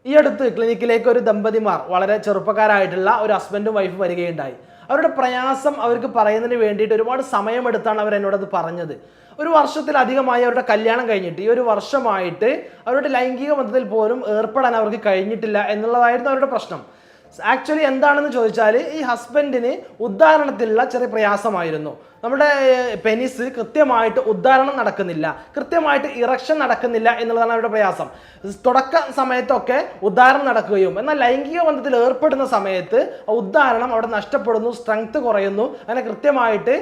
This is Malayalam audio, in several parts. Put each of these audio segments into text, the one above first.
ഈ അടുത്ത് ക്ലിനിക്കിലേക്ക് ഒരു ദമ്പതിമാർ വളരെ ചെറുപ്പക്കാരായിട്ടുള്ള ഒരു ഹസ്ബൻഡും വൈഫും വരികയുണ്ടായി. അവരുടെ പ്രയാസം അവർക്ക് പറയുന്നതിന് വേണ്ടിയിട്ട് ഒരുപാട് സമയമെടുത്താണ് അവർ എന്നോടത് പറഞ്ഞത്. ഒരു വർഷത്തിലധികമായി അവരുടെ കല്യാണം കഴിഞ്ഞിട്ട് ഈ ഒരു വർഷമായിട്ട് അവരുടെ ലൈംഗിക ബന്ധത്തിൽ പോലും ഏർപ്പെടാൻ അവർക്ക് കഴിഞ്ഞിട്ടില്ല എന്നുള്ളതായിരുന്നു അവരുടെ പ്രശ്നം. ആക്ച്വലി എന്താണെന്ന് ചോദിച്ചാൽ ഈ ഹസ്ബൻഡിന് ഉദാഹരണത്തിലുള്ള ചെറിയ പ്രയാസമായിരുന്നു. നമ്മുടെ പെനിസ് കൃത്യമായിട്ട് ഉദ്ധാരണം നടക്കുന്നില്ല, കൃത്യമായിട്ട് ഇറക്ഷൻ നടക്കുന്നില്ല എന്നുള്ളതാണ് അവരുടെ പ്രയാസം. തുടക്ക സമയത്തൊക്കെ ഉദ്ധാരണം നടക്കുകയും എന്നാൽ ലൈംഗിക ബന്ധത്തിൽ ഏർപ്പെടുന്ന സമയത്ത് ഉദ്ധാരണം അവിടെ നഷ്ടപ്പെടുന്നു, സ്ട്രെങ്ത് കുറയുന്നു, അങ്ങനെ കൃത്യമായിട്ട്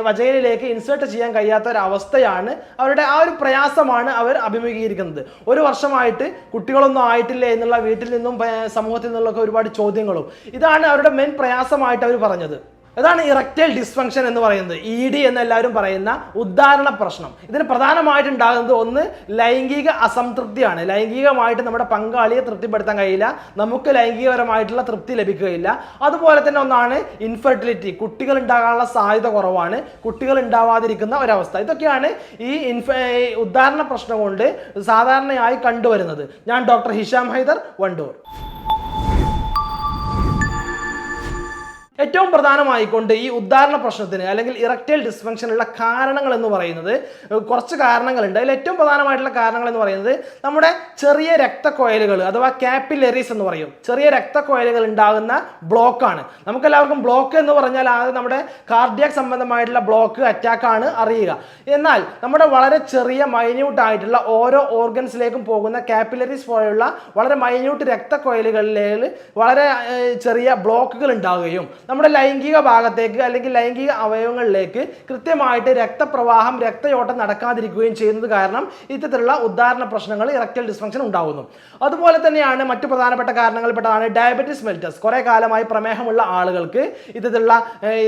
വജൈനയിലേക്ക് ഇൻസേർട്ട് ചെയ്യാൻ കഴിയാത്ത ഒരു അവസ്ഥയാണ് അവരുടെ. ആ ഒരു പ്രയാസമാണ് അവർ അഭിമുഖീകരിക്കുന്നത്. ഒരു വർഷമായിട്ട് കുട്ടികളൊന്നും ആയിട്ടില്ല എന്നുള്ള വീട്ടിൽ നിന്നും സമൂഹത്തിൽ നിന്നുള്ളൊക്കെ ഒരുപാട് ചോദ്യങ്ങളും ഇതാണ് അവരുടെ മെയിൻ പ്രയാസമായിട്ട് അവർ പറഞ്ഞത്. അതാണ് ഇറക്റ്റൈൽ ഡിസ്ഫങ്ഷൻ എന്ന് പറയുന്നത്, ED എന്നെല്ലാവരും പറയുന്ന ഉദ്ധാരണ പ്രശ്നം. ഇതിന് പ്രധാനമായിട്ടുണ്ടാകുന്നത് ഒന്ന് ലൈംഗിക അസംതൃപ്തിയാണ്. ലൈംഗികമായിട്ട് നമ്മുടെ പങ്കാളിയെ തൃപ്തിപ്പെടുത്താൻ കഴിയില്ല, നമുക്ക് ലൈംഗികപരമായിട്ടുള്ള തൃപ്തി ലഭിക്കുകയില്ല. അതുപോലെ തന്നെ ഒന്നാണ് ഇൻഫെർട്ടിലിറ്റി, കുട്ടികൾ ഉണ്ടാകാനുള്ള സാധ്യത കുറവാണ്, കുട്ടികൾ ഉണ്ടാവാതിരിക്കുന്ന ഒരവസ്ഥ. ഇതൊക്കെയാണ് ഈ ഉദ്ധാരണ പ്രശ്നം കൊണ്ട് സാധാരണയായി കണ്ടുവരുന്നത്. ഞാൻ ഡോക്ടർ ഹിഷാം ഹൈദർ, വണ്ടൂർ. ഏറ്റവും പ്രധാനമായിക്കൊണ്ട് ഈ ഉദ്ധാരണ പ്രശ്നത്തിന് അല്ലെങ്കിൽ ഇറക്റ്റൈൽ ഡിസ്ഫങ്ഷനുള്ള കാരണങ്ങൾ എന്ന് പറയുന്നത് കുറച്ച് കാരണങ്ങളുണ്ട്. അതിൽ ഏറ്റവും പ്രധാനമായിട്ടുള്ള കാരണങ്ങൾ എന്ന് പറയുന്നത് നമ്മുടെ ചെറിയ രക്തക്കൊയലുകൾ അഥവാ കാപ്പിലറീസ് എന്ന് പറയും. ചെറിയ രക്തക്കൊയലുകൾ ഉണ്ടാകുന്ന ബ്ലോക്കാണ്. നമുക്കെല്ലാവർക്കും ബ്ലോക്ക് എന്ന് പറഞ്ഞാൽ ആദ്യം നമ്മുടെ കാർഡിയാക് സംബന്ധമായിട്ടുള്ള ബ്ലോക്ക്, അറ്റാക്കാണ് അറിയുക. എന്നാൽ നമ്മുടെ വളരെ ചെറിയ മൈന്യൂട്ട് ആയിട്ടുള്ള ഓരോ ഓർഗൻസിലേക്കും പോകുന്ന കാപ്പിലറീസ് പോലെയുള്ള വളരെ മൈന്യൂട്ട് രക്തക്കൊയലുകളിൽ വളരെ ചെറിയ ബ്ലോക്കുകൾ ഉണ്ടാവുകയും നമ്മുടെ ലൈംഗിക ഭാഗത്തേക്ക് അല്ലെങ്കിൽ ലൈംഗിക അവയവങ്ങളിലേക്ക് കൃത്യമായിട്ട് രക്തപ്രവാഹം, രക്തയോട്ടം നടക്കാതിരിക്കുകയും ചെയ്യുന്നത് കാരണം ഇത്തരത്തിലുള്ള ഉദ്ധാരണ പ്രശ്നങ്ങൾ, ഇറക്റ്റൈൽ ഡിസ്ഫങ്ഷൻ ഉണ്ടാകുന്നു. അതുപോലെ തന്നെയാണ് മറ്റു പ്രധാനപ്പെട്ട കാരണങ്ങളിൽപ്പെട്ടതാണ് ഡയബറ്റിസ് മെലിറ്റസ്. കുറെ കാലമായി പ്രമേഹമുള്ള ആളുകൾക്ക് ഇത്തരത്തിലുള്ള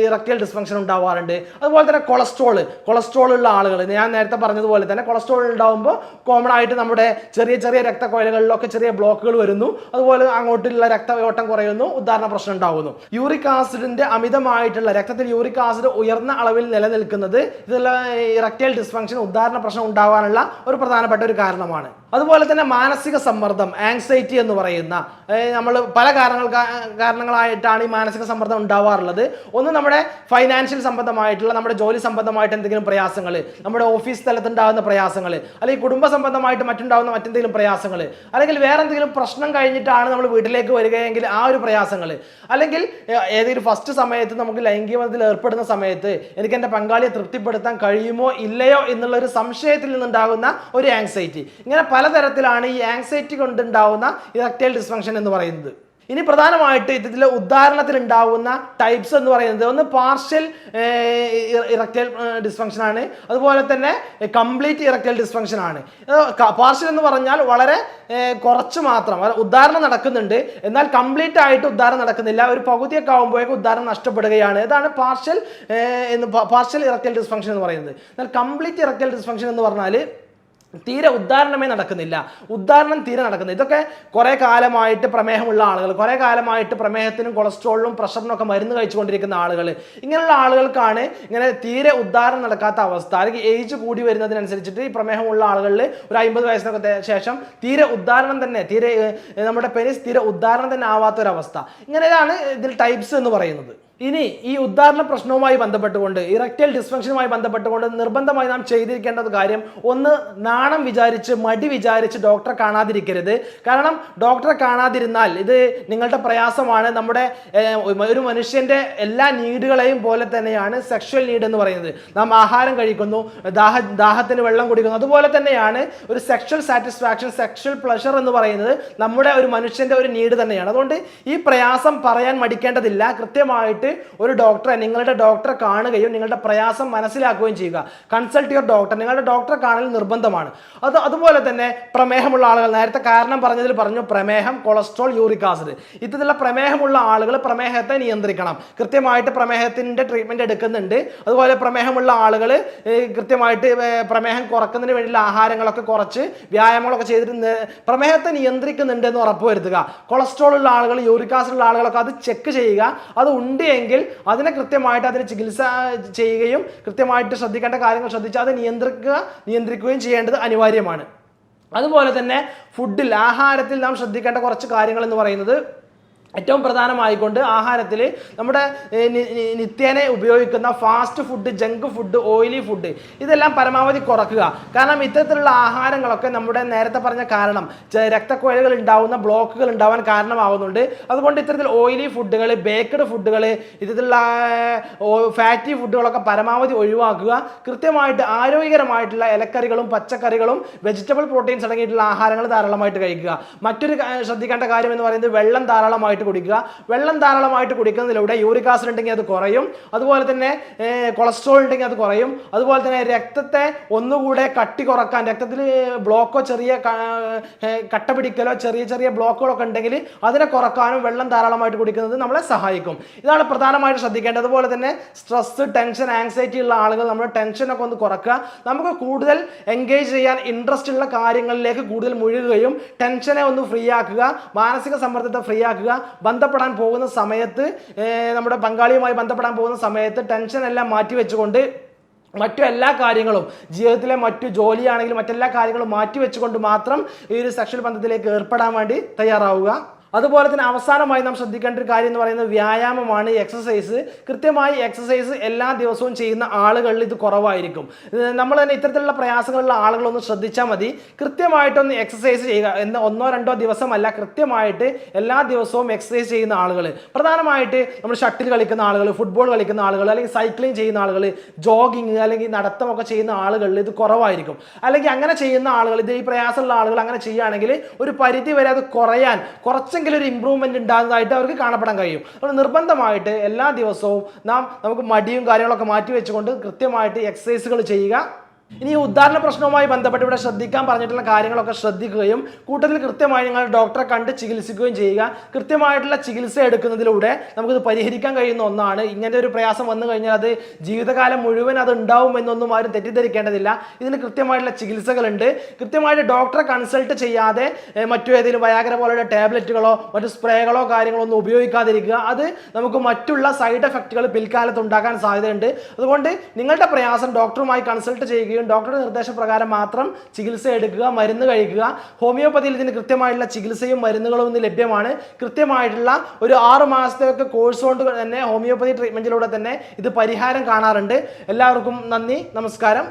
ഇറക്റ്റൈൽ ഡിസ്ഫങ്ഷൻ ഉണ്ടാവാറുണ്ട്. അതുപോലെ തന്നെ കൊളസ്ട്രോൾ ഉള്ള ആളുകൾ, ഞാൻ നേരത്തെ പറഞ്ഞതുപോലെ തന്നെ കൊളസ്ട്രോൾ ഉണ്ടാകുമ്പോൾ കോമൺ ആയിട്ട് നമ്മുടെ ചെറിയ ചെറിയ രക്തക്കൊയലുകളിലൊക്കെ ചെറിയ ബ്ലോക്കുകൾ വരുന്നു. അതുപോലെ അങ്ങോട്ടുള്ള രക്തയോട്ടം കുറയുന്നു, ഉദ്ധാരണ പ്രശ്നം ഉണ്ടാകുന്നു. യൂറിക് ആസിഡിന്റെ അമിതമായിട്ടുള്ള രക്തത്തിൽ യൂറിക് ആസിഡ് ഉയർന്ന അളവിൽ നിലനിൽക്കുന്നത് ഇതിലുള്ള ഇറക്റ്റൈൽ ഡിസ്ഫങ്ഷൻ, ഉദ്ധാരണ പ്രശ്നം ഉണ്ടാവാനുള്ള ഒരു പ്രധാനപ്പെട്ട ഒരു കാരണമാണ്. അതുപോലെ തന്നെ മാനസിക സമ്മർദ്ദം, ആങ്സൈറ്റി എന്ന് പറയുന്ന, നമ്മൾ പല കാരണങ്ങളായിട്ടാണ് ഈ മാനസിക സമ്മർദ്ദം ഉണ്ടാവാറുള്ളത്. ഒന്ന് നമ്മുടെ ഫൈനാൻഷ്യൽ സംബന്ധമായിട്ടുള്ള, നമ്മുടെ ജോലി സംബന്ധമായിട്ട് എന്തെങ്കിലും പ്രയാസങ്ങൾ, നമ്മുടെ ഓഫീസ് തലത്തുണ്ടാകുന്ന പ്രയാസങ്ങൾ, അല്ലെങ്കിൽ കുടുംബ സംബന്ധമായിട്ട് മറ്റുണ്ടാകുന്ന മറ്റെന്തെങ്കിലും പ്രയാസങ്ങൾ, അല്ലെങ്കിൽ വേറെ എന്തെങ്കിലും പ്രശ്നം കഴിഞ്ഞിട്ടാണ് നമ്മൾ വീട്ടിലേക്ക് വരികയെങ്കിൽ ആ ഒരു പ്രയാസങ്ങൾ, അല്ലെങ്കിൽ ഏതെങ്കിലും ഫസ്റ്റ് സമയത്ത് നമുക്ക് ലൈംഗിക ബന്ധത്തിൽ ഏർപ്പെടുന്ന സമയത്ത് എനിക്ക് എൻ്റെ പങ്കാളിയെ തൃപ്തിപ്പെടുത്താൻ കഴിയുമോ ഇല്ലയോ എന്നുള്ള ഒരു സംശയത്തിൽ നിന്നുണ്ടാകുന്ന ഒരു ആങ്സൈറ്റി. ഇങ്ങനെ പലതരത്തിലാണ് ഈ ആങ്സൈറ്റി കൊണ്ടുണ്ടാവുന്ന ഇറക്റ്റൈൽ ഡിസ്ഫങ്ഷൻ എന്ന് പറയുന്നത്. ഇനി പ്രധാനമായിട്ട് ഇതിൽ ഉദാഹരണത്തിൽ ഉണ്ടാവുന്ന ടൈപ്സ് എന്ന് പറയുന്നത് ഒന്ന് പാർഷ്യൽ ഇറക്റ്റൈൽ ഡിസ്ഫങ്ഷൻ ആണ്, അതുപോലെ തന്നെ കംപ്ലീറ്റ് ഇറക്റ്റൈൽ ഡിസ്ഫങ്ഷൻ ആണ്. പാർഷ്യൽ എന്ന് പറഞ്ഞാൽ വളരെ കുറച്ച് മാത്രം ഉദാഹരണം നടക്കുന്നുണ്ട്, എന്നാൽ കംപ്ലീറ്റ് ആയിട്ട് ഉദാഹരണം നടക്കുന്നില്ല, ഒരു പകുതിയൊക്കെ ആകുമ്പോഴേക്കും ഉദാഹരണം നഷ്ടപ്പെടുകയാണ്. ഇതാണ് പാർഷ്യൽ ഇറക്റ്റൈൽ ഡിസ്ഫങ്ഷൻ എന്ന് പറയുന്നത്. എന്നാൽ കംപ്ലീറ്റ് ഇറക്റ്റൈൽ ഡിസ്ഫങ്ഷൻ എന്ന് പറഞ്ഞാൽ തീരെ ഉദ്ധാരണമേ നടക്കുന്നില്ല, ഉദ്ധാരണം തീരെ നടക്കുന്നില്ല. ഇതൊക്കെ കുറെ കാലമായിട്ട് പ്രമേഹമുള്ള ആളുകൾ, കുറെ കാലമായിട്ട് പ്രമേഹത്തിനും കൊളസ്ട്രോളിനും പ്രഷറിനും ഒക്കെ മരുന്ന് കഴിച്ചുകൊണ്ടിരിക്കുന്ന ആളുകൾ, ഇങ്ങനെയുള്ള ആളുകൾക്കാണ് ഇങ്ങനെ തീരെ ഉദ്ധാരണം നടക്കാത്ത അവസ്ഥ. അല്ലെങ്കിൽ ഏജ് കൂടി വരുന്നതിനനുസരിച്ചിട്ട് ഈ പ്രമേഹമുള്ള ആളുകളിൽ ഒരു 50 വയസ്സിനൊക്കെ ശേഷം തീരെ ഉദ്ധാരണം തന്നെ, നമ്മുടെ പെനിസ് തീരെ ഉദ്ധാരണം തന്നെ ആവാത്തൊരവസ്ഥ. ഇങ്ങനെയാണ് ഇതിൽ ടൈപ്സ് എന്ന് പറയുന്നത്. ഇനി ഈ ഉദ്ധാരണ പ്രശ്നവുമായി ബന്ധപ്പെട്ടുകൊണ്ട്, ഇറക്റ്റൈൽ ഡിസ്ഫങ്ഷനുമായി ബന്ധപ്പെട്ടുകൊണ്ട് നിർബന്ധമായി നാം ചെയ്തിരിക്കേണ്ടത് കാര്യം ഒന്ന്, നാണം വിചാരിച്ച്, മടി വിചാരിച്ച് ഡോക്ടറെ കാണാതിരിക്കരുത്. കാരണം ഡോക്ടറെ കാണാതിരുന്നാൽ ഇത് നിങ്ങളുടെ പ്രയാസമാണ്. നമ്മുടെ ഒരു മനുഷ്യന്റെ എല്ലാ നീഡുകളെയും പോലെ തന്നെയാണ് സെക്ഷൽ നീഡ് എന്ന് പറയുന്നത്. നാം ആഹാരം കഴിക്കുന്നു, ദാഹത്തിന് വെള്ളം കുടിക്കുന്നു, അതുപോലെ തന്നെയാണ് ഒരു സെക്ഷൽ സാറ്റിസ്ഫാക്ഷൻ, സെക്ഷൽ പ്ലഷർ എന്ന് പറയുന്നത് നമ്മുടെ ഒരു മനുഷ്യന്റെ ഒരു നീഡ് തന്നെയാണ്. അതുകൊണ്ട് ഈ പ്രയാസം പറയാൻ മടിക്കേണ്ടതില്ല. കൃത്യമായിട്ട് ഒരു ഡോക്ടറെ, നിങ്ങളുടെ ഡോക്ടറെ കാണുകയും നിങ്ങളുടെ പ്രയാസം മനസ്സിലാക്കുകയും ചെയ്യുക. Consult your doctor. നിങ്ങളുടെ ഡോക്ടറെ കാണൽ നിർബന്ധമാണ്. അതുപോലെ തന്നെ പ്രമേഹമുള്ള ആളുകൾ, നേരത്തെ കാരണം പറഞ്ഞു, പ്രമേഹം, കൊളസ്ട്രോൾ, യൂറിക് ആസിഡ്, ഇത്തരത്തിലുള്ള പ്രമേഹമുള്ള ആളുകൾ പ്രമേഹത്തെ നിയന്ത്രിക്കണം. കൃത്യമായിട്ട് പ്രമേഹത്തിന്റെ ട്രീറ്റ്മെന്റ് എടുക്കുന്നുണ്ട്. അതുപോലെ പ്രമേഹമുള്ള ആളുകൾ കൃത്യമായിട്ട് പ്രമേഹം കുറക്കുന്നതിന് വേണ്ടിയുള്ള ആഹാരങ്ങളൊക്കെ കുറച്ച് വ്യായാമങ്ങളൊക്കെ ചെയ്തിട്ട് പ്രമേഹത്തെ നിയന്ത്രിക്കുന്നുണ്ട് എന്ന് ഉറപ്പുവരുത്തുക. കൊളസ്ട്രോൾ ഉള്ള ആളുകൾ, യൂറിക് ആസിഡ് ഉള്ള ആളുകളൊക്കെ അത് ചെക്ക് ചെയ്യുക. അത് ഉണ്ട് എങ്കിൽ അതിനെ കൃത്യമായിട്ട് അതിന് ചികിത്സ ചെയ്യുകയും കൃത്യമായിട്ട് ശ്രദ്ധിക്കേണ്ട കാര്യങ്ങൾ ശ്രദ്ധിച്ച് അത് നിയന്ത്രിക്കുകയും ചെയ്യേണ്ടത് അനിവാര്യമാണ്. അതുപോലെ തന്നെ ഫുഡിൽ, ആഹാരത്തിൽ നാം ശ്രദ്ധിക്കേണ്ട കുറച്ച് കാര്യങ്ങൾ എന്ന് പറയുന്നത്, ഏറ്റവും പ്രധാനമായിക്കൊണ്ട് ആഹാരത്തിൽ നമ്മുടെ നിത്യേന ഉപയോഗിക്കുന്ന fast food, junk food, oily food ഇതെല്ലാം പരമാവധി കുറക്കുക. കാരണം ഇത്തരത്തിലുള്ള ആഹാരങ്ങളൊക്കെ നമ്മുടെ നേരത്തെ പറഞ്ഞ കാരണം രക്തക്കുഴലുകൾ ഉണ്ടാവുന്ന ബ്ലോക്കുകൾ ഉണ്ടാവാൻ കാരണമാകുന്നുണ്ട്. അതുകൊണ്ട് ഇത്തരത്തിൽ ഓയിലി ഫുഡുകൾ, ബേക്ക്ഡ് ഫുഡുകൾ, ഇത്തരത്തിലുള്ള ഫാറ്റി ഫുഡുകളൊക്കെ പരമാവധി ഒഴിവാക്കുക. കൃത്യമായിട്ട് ആരോഗ്യകരമായിട്ടുള്ള ഇലക്കറികളും പച്ചക്കറികളും വെജിറ്റബിൾ പ്രോട്ടീൻസ് അടങ്ങിയിട്ടുള്ള ആഹാരങ്ങൾ ധാരാളമായിട്ട് കഴിക്കുക. മറ്റൊരു ശ്രദ്ധിക്കേണ്ട കാര്യം എന്ന് പറയുന്നത് വെള്ളം ധാരാളമായിട്ട് കുടിക്കുക. വെള്ളം ധാരാളമായിട്ട് കുടിക്കുന്നതിലൂടെ യൂറിക് ആസിഡ് ഉണ്ടെങ്കിൽ അത് കുറയും, അതുപോലെ തന്നെ കൊളസ്ട്രോൾ ഉണ്ടെങ്കിൽ അത് കുറയും, അതുപോലെ തന്നെ രക്തത്തെ ഒന്നുകൂടെ കട്ടി കുറക്കാൻ, രക്തത്തിൽ ബ്ലോക്കോ ചെറിയ കട്ട പിടിക്കലോ ചെറിയ ചെറിയ ബ്ലോക്കുകളൊക്കെ ഉണ്ടെങ്കിൽ അതിനെ കുറക്കാനും വെള്ളം ധാരാളമായിട്ട് കുടിക്കുന്നത് നമ്മളെ സഹായിക്കും. ഇതാണ് പ്രധാനമായിട്ട് ശ്രദ്ധിക്കേണ്ടത്. അതുപോലെ തന്നെ സ്ട്രെസ്, ടെൻഷൻ, ആങ്സൈറ്റി ഉള്ള ആളുകൾ നമ്മുടെ ടെൻഷനൊക്കെ ഒന്ന് കുറക്കുക. നമുക്ക് കൂടുതൽ എൻഗേജ് ചെയ്യാൻ ഇൻട്രസ്റ്റ് ഉള്ള കാര്യങ്ങളിലേക്ക് കൂടുതൽ മുഴുകുകയും ടെൻഷനെ ഒന്ന് ഫ്രീ ആക്കുക, മാനസിക സമ്മർദ്ദത്തെ ഫ്രീ ആക്കുക. ബന്ധപ്പെടാൻ പോകുന്ന സമയത്ത്, നമ്മുടെ പങ്കാളിയുമായി ബന്ധപ്പെടാൻ പോകുന്ന സമയത്ത് ടെൻഷൻ എല്ലാം മാറ്റിവെച്ചുകൊണ്ട് മറ്റു എല്ലാ കാര്യങ്ങളും, ജീവിതത്തിലെ മറ്റു ജോലിയാണെങ്കിലും മറ്റെല്ലാ കാര്യങ്ങളും മാറ്റിവെച്ചുകൊണ്ട് മാത്രം ഈ ഒരു സെക്ഷൽ ബന്ധത്തിലേക്ക് ഏർപ്പെടാൻ വേണ്ടി തയ്യാറാവുക. അതുപോലെ തന്നെ അവസാനമായി നാം ശ്രദ്ധിക്കേണ്ട ഒരു കാര്യം എന്ന് പറയുന്നത് വ്യായാമമാണ്, എക്സസൈസ്. കൃത്യമായി എക്സസൈസ് എല്ലാ ദിവസവും ചെയ്യുന്ന ആളുകളിൽ ഇത് കുറവായിരിക്കും. നമ്മൾ തന്നെ ഇത്തരത്തിലുള്ള പ്രയാസങ്ങളുള്ള ആളുകളൊന്ന് ശ്രദ്ധിച്ചാൽ മതി. കൃത്യമായിട്ടൊന്ന് എക്സസൈസ് ചെയ്യുക. ഒന്നോ രണ്ടോ ദിവസമല്ല, കൃത്യമായിട്ട് എല്ലാ ദിവസവും എക്സസൈസ് ചെയ്യുന്ന ആളുകൾ, പ്രധാനമായിട്ട് നമ്മൾ ഷട്ടിൽ കളിക്കുന്ന ആളുകൾ, ഫുട്ബോൾ കളിക്കുന്ന ആളുകൾ, അല്ലെങ്കിൽ സൈക്ലിംഗ് ചെയ്യുന്ന ആളുകൾ, ജോഗിങ് അല്ലെങ്കിൽ നടത്തമൊക്കെ ചെയ്യുന്ന ആളുകളിൽ ഇത് കുറവായിരിക്കും. അല്ലെങ്കിൽ അങ്ങനെ ചെയ്യുന്ന ആളുകൾ, ഇത് ഈ പ്രയാസമുള്ള ആളുകൾ അങ്ങനെ ചെയ്യുകയാണെങ്കിൽ ഒരു പരിധി വരെ അത് കുറയാൻ, കുറച്ചെങ്കിലും ഒരു ഇമ്പ്രൂവ്മെന്റ് ഉണ്ടാകുന്നതായിട്ട് അവർക്ക് കാണപ്പെടാൻ കഴിയും. അതുകൊണ്ട് നിർബന്ധമായിട്ട് എല്ലാ ദിവസവും നമുക്ക് മടിയും കാര്യങ്ങളൊക്കെ മാറ്റി വെച്ചുകൊണ്ട് കൃത്യമായിട്ട് എക്സസൈസുകൾ ചെയ്യുക. ഇനി ഉദാഹരണ പ്രശ്നവുമായി ബന്ധപ്പെട്ട് ഇവിടെ ശ്രദ്ധിക്കാൻ പറഞ്ഞിട്ടുള്ള കാര്യങ്ങളൊക്കെ ശ്രദ്ധിക്കുകയും കൂട്ടത്തിൽ കൃത്യമായി നിങ്ങൾ ഡോക്ടറെ കണ്ട് ചികിത്സിക്കുകയും ചെയ്യുക. കൃത്യമായിട്ടുള്ള ചികിത്സ എടുക്കുന്നതിലൂടെ നമുക്കിത് പരിഹരിക്കാൻ കഴിയുന്ന ഒന്നാണ്. ഇങ്ങനത്തെ ഒരു പ്രയാസം വന്നു കഴിഞ്ഞാൽ അത് ജീവിതകാലം മുഴുവൻ അത് ഉണ്ടാവും എന്നൊന്നും ആരും തെറ്റിദ്ധരിക്കേണ്ടതില്ല. ഇതിന് കൃത്യമായിട്ടുള്ള ചികിത്സകളുണ്ട്. കൃത്യമായിട്ട് ഡോക്ടറെ കൺസൾട്ട് ചെയ്യാതെ മറ്റു ഏതെങ്കിലും വയാഗ്ര പോലെയുള്ള ടാബ്ലറ്റുകളോ മറ്റു സ്പ്രേകളോ കാര്യങ്ങളോ ഒന്നും ഉപയോഗിക്കാതിരിക്കുക. അത് നമുക്ക് മറ്റുള്ള സൈഡ് എഫക്റ്റുകൾ പിൽക്കാലത്ത് ഉണ്ടാക്കാൻ സാധ്യതയുണ്ട്. അതുകൊണ്ട് നിങ്ങളുടെ പ്രയാസം ഡോക്ടറുമായി കൺസൾട്ട് ചെയ്യുക, ഡോക്ടറുടെ നിർദ്ദേശപ്രകാരം മാത്രം ചികിത്സ എടുക്കുക, മരുന്ന് കഴിക്കുക. ഹോമിയോപ്പതിയിൽ ഇതിന് കൃത്യമായിട്ടുള്ള ചികിത്സയും മരുന്നുകളും ഇന്ന് ലഭ്യമാണ്. കൃത്യമായിട്ടുള്ള ഒരു 6 മാസത്തെ കോഴ്സ് കൊണ്ട് തന്നെ ഹോമിയോപ്പതി ട്രീറ്റ്മെന്റിലൂടെ തന്നെ ഇത് പരിഹാരം കാണാറുണ്ട്. എല്ലാവർക്കും നന്ദി, നമസ്കാരം.